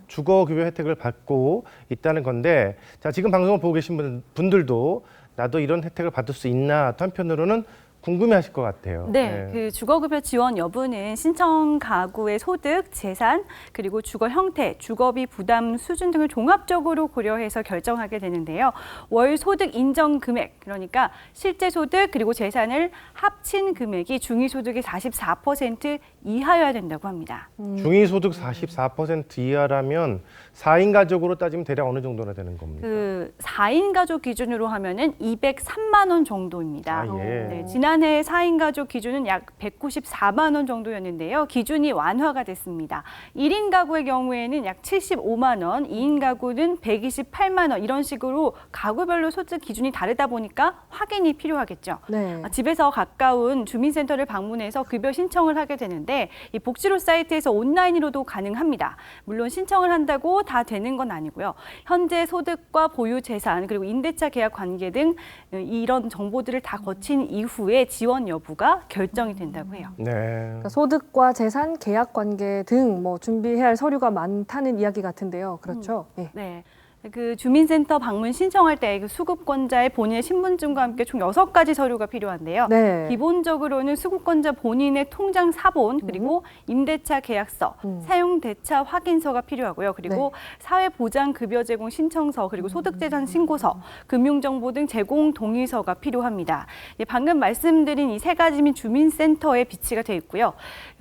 주거급여 혜택을 받고 있다는 건데, 자, 지금 방송을 보고 계신 분들도 나도 이런 혜택을 받을 수 있나, 또 한편으로는 궁금해하실 것 같아요. 네, 그 주거급여 지원 여부는 신청 가구의 소득, 재산, 그리고 주거 형태, 주거비 부담 수준 등을 종합적으로 고려해서 결정하게 되는데요. 월 소득 인정 금액, 그러니까 실제 소득 그리고 재산을 합친 금액이 중위소득의 44% 이하여야 된다고 합니다. 중위소득 44% 이하라면 4인 가족으로 따지면 대략 어느 정도나 되는 겁니까? 그 4인 가족 기준으로 하면은 203만 원 정도입니다. 아, 예. 네, 지난해 4인 가족 기준은 약 194만 원 정도였는데요. 기준이 완화가 됐습니다. 1인 가구의 경우에는 약 75만 원, 2인 가구는 128만 원 이런 식으로 가구별로 소득 기준이 다르다 보니까 확인이 필요하겠죠. 네. 집에서 가까운 주민센터를 방문해서 급여 신청을 하게 되는데 이 복지로 사이트에서 온라인으로도 가능합니다. 물론 신청을 한다고 다 되는 건 아니고요. 현재 소득과 보유 재산 그리고 임대차 계약 관계 등 이런 정보들을 다 거친 이후에 지원 여부가 결정이 된다고 해요. 네. 그러니까 소득과 재산, 계약 관계 등 뭐 준비해야 할 서류가 많다는 이야기 같은데요. 그렇죠? 네. 네. 그 주민센터 방문 신청할 때 그 수급권자의 본인의 신분증과 함께 총 6가지 서류가 필요한데요. 네. 기본적으로는 수급권자 본인의 통장 사본, 그리고 임대차 계약서, 사용대차 확인서가 필요하고요. 그리고 사회보장급여 제공 신청서, 그리고 소득재산 신고서, 금융정보 등 제공 동의서가 필요합니다. 방금 말씀드린 이 3가지 및 주민센터에 비치가 되어 있고요.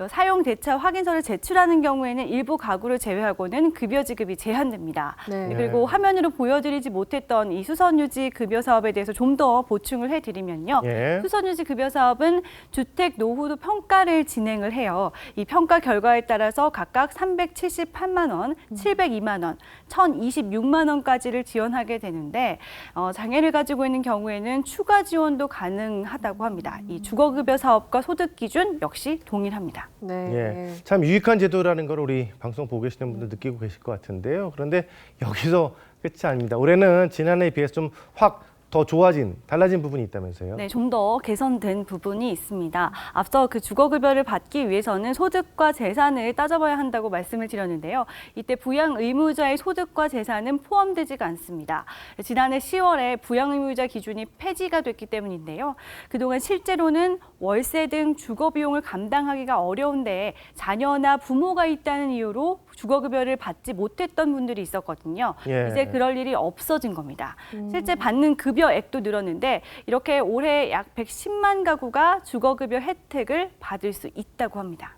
사용대차 확인서를 제출하는 경우에는 일부 가구를 제외하고는 급여 지급이 제한됩니다. 네. 그리고 화면으로 보여드리지 못했던 이 수선유지 급여 사업에 대해서 좀 더 보충을 해드리면요. 예. 수선유지 급여 사업은 주택 노후도 평가를 진행을 해요. 이 평가 결과에 따라서 각각 378만 원, 702만 원, 1,026만 원까지를 지원하게 되는데 장애를 가지고 있는 경우에는 추가 지원도 가능하다고 합니다. 이 주거급여 사업과 소득 기준 역시 동일합니다. 네. 예. 참 유익한 제도라는 걸 우리 방송 보고 계시는 분들 느끼고 계실 것 같은데요. 그런데 여기서 끝이 아닙니다. 올해는 지난해에 비해서 좀 확 더 좋아진, 달라진 부분이 있다면서요? 네, 좀 더 개선된 부분이 있습니다. 앞서 그 주거급여를 받기 위해서는 소득과 재산을 따져봐야 한다고 말씀을 드렸는데요. 이때 부양 의무자의 소득과 재산은 포함되지가 않습니다. 지난해 10월에 부양 의무자 기준이 폐지가 됐기 때문인데요. 그동안 실제로는 월세 등 주거 비용을 감당하기가 어려운데 자녀나 부모가 있다는 이유로 주거급여를 받지 못했던 분들이 있었거든요. 예. 이제 그럴 일이 없어진 겁니다. 실제 받는 급여액도 늘었는데 이렇게 올해 약 110만 가구가 주거급여 혜택을 받을 수 있다고 합니다.